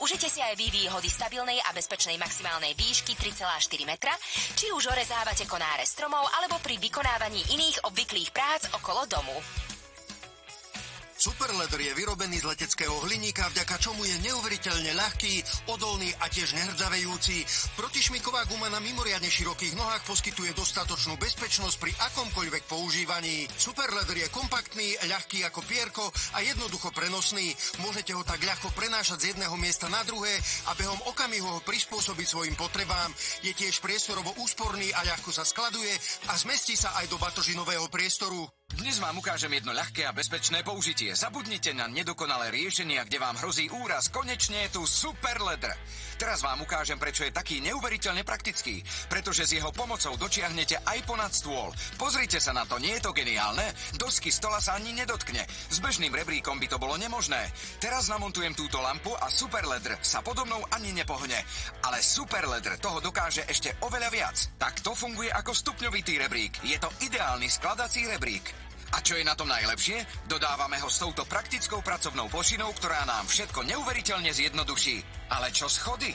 Užite si aj vy výhody stabilnej a bezpečnej maximálnej výšky 3,4 metra, či už orezávate konáre stromov alebo pri vykonávaní iných obvyklých prác okolo domu. Superleder je vyrobený z leteckého hliníka, vďaka čomu je neuveriteľne ľahký, odolný a tiež nehrdzavejúci. Protišmiková guma na mimoriadne širokých nohách poskytuje dostatočnú bezpečnosť pri akomkoľvek používaní. Superleder je kompaktný, ľahký ako pierko a jednoducho prenosný. Môžete ho tak ľahko prenášať z jedného miesta na druhé a behom okamihu ho prispôsobiť svojim potrebám. Je tiež priestorovo úsporný a ľahko sa skladuje a zmestí sa aj do batožinového priestoru. Dnes vám ukážem jedno ľahké a bezpečné použitie. Zabudnite na nedokonalé riešenia, kde vám hrozí úraz. Konečne je tu Superleder. Teraz vám ukážem, prečo je taký neuveriteľne praktický. Pretože s jeho pomocou dočiahnete aj ponad stôl. Pozrite sa na to, nie je to geniálne? Dosky stola sa ani nedotkne. S bežným rebríkom by to bolo nemožné. Teraz namontujem túto lampu a Superleder sa podo mnou ani nepohne. Ale Superleder toho dokáže ešte oveľa viac. Tak to funguje ako stupňovitý rebrík. Je to ideálny skladací rebrík. A čo je na tom najlepšie? Dodávame ho s touto praktickou pracovnou plošinou, ktorá nám všetko neuveriteľne zjednoduší. Ale čo schody?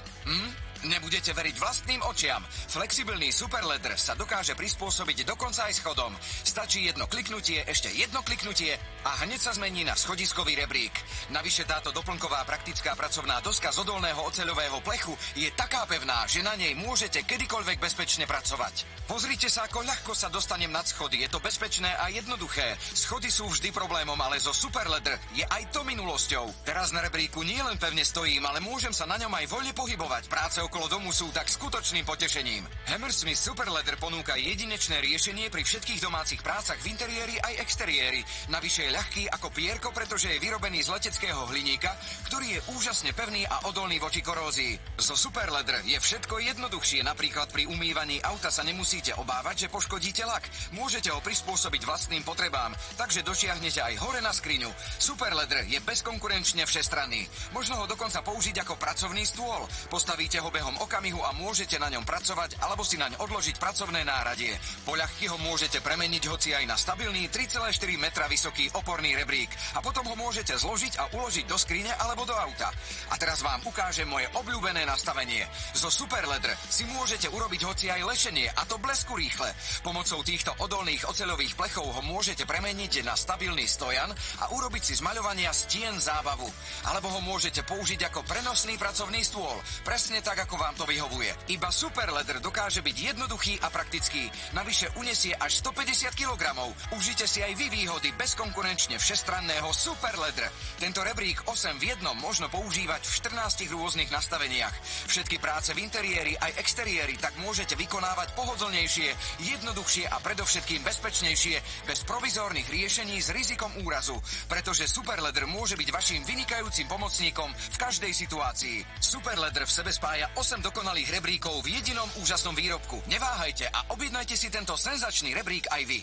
Nebudete veriť vlastným očiam. Flexibilný Superleder sa dokáže prispôsobiť dokonca aj schodom. Stačí jedno kliknutie, ešte jedno kliknutie a hneď sa zmení na schodiskový rebrík. Navyše táto doplnková praktická pracovná doska z odolného oceľového plechu je taká pevná, že na nej môžete kedykoľvek bezpečne pracovať. Pozrite sa, ako ľahko sa dostanem nad schody. Je to bezpečné a jednoduché. Schody sú vždy problémom, ale zo Superleder je aj to minulosťou. Teraz na rebríku nielen pevne stojím, ale môžem sa na ňom aj voľne pohybovať. Práce okolo domu sú tak skutočným potešením. Hammersmith Superleder ponúka jedinečné riešenie pri všetkých domácich prácach v interiéri aj exteriéri. Navyše je ľahký ako pierko, pretože je vyrobený z leteckého hliníka, ktorý je úžasne pevný a odolný voči korózii. So Superleder je všetko jednoduchšie, napríklad pri umývaní auta sa nemusíte obávať, že poškodíte lak. Môžete ho prispôsobiť vlastným potrebám, takže dočiahnete aj hore na skriňu. Superleder je bezkonkurenčne všestranný. Možno ho dokonca použiť ako pracovný stôl. Postavíte ho behom okamihu a môžete na ňom pracovať alebo si naň odložiť pracovné náradie. Poľahky ho môžete premeniť hoci aj na stabilný 3,4 metra vysoký oporný rebrík a potom ho môžete zložiť a uložiť do skrine alebo do auta. A teraz vám ukážem moje obľúbené nastavenie. Zo Superleder si môžete urobiť hoci aj lešenie, a to blesku rýchle. Pomocou týchto odolných oceľových plechov ho môžete premeniť na stabilný stojan a urobiť si z maľovania stien zábavu. Alebo ho môžete použiť ako prenosný pracovný stôl. Presne tak, ako vám to vyhovuje. Iba Superleder dokáže byť jednoduchý a praktický. Navyše unesie až 150 kg. Užite si aj vy výhody bezkonkurenčne všestranného Superleder. Tento rebrík 8 v jednom možno používať v 14 rôznych nastaveniach. Všetky práce v interiéri aj exteriéri tak môžete vykonávať pohodlnejšie, jednoduchšie a predovšetkým bezpečnejšie, bez provizórnych riešení s rizikom úrazu. Pretože Superleder môže byť vaším vynikajúcim pomocníkom v každej situácii. Superleder v sebe spája 8 dokonalých rebríkov v jedinom úžasnom výrobku. Neváhajte a objednajte si tento senzačný rebrík aj vy.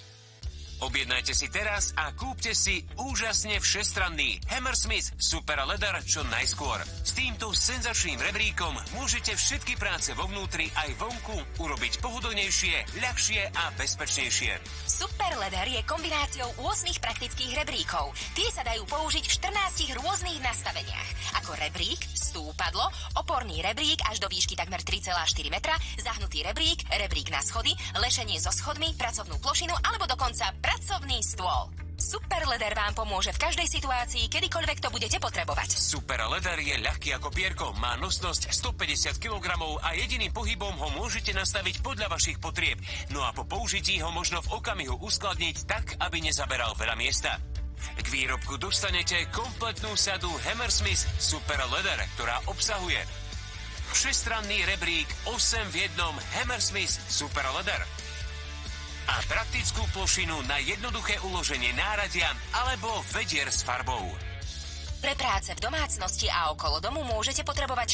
Objednajte si teraz a kúpte si úžasne všestranný Hammersmith Superleder čo najskôr. S týmto senzačným rebríkom môžete všetky práce vo vnútri aj vonku urobiť pohodlnejšie, ľahšie a bezpečnejšie. Superleder je kombináciou 8 praktických rebríkov. Tie sa dajú použiť v 14 rôznych nastaveniach. Ako rebrík, stúpadlo, oporný rebrík až do výšky takmer 3,4 metra, zahnutý rebrík, rebrík na schody, lešenie so schodmi, pracovnú plošinu alebo dokonca pracovný stôl. Superleder vám pomôže v každej situácii, kedykoľvek to budete potrebovať. Superleder je ľahký ako pierko, má nosnosť 150 kg a jediným pohybom ho môžete nastaviť podľa vašich potrieb. No a po použití ho možno v okamihu uskladniť tak, aby nezaberal veľa miesta. K výrobku dostanete kompletnú sadu Hammersmith Superleder, ktorá obsahuje všestranný rebrík 8 v jednom Hammersmith Superleder a praktickú plošinu na jednoduché uloženie náradia alebo vedier s farbou. Pre práce v domácnosti a okolo domu môžete potrebovať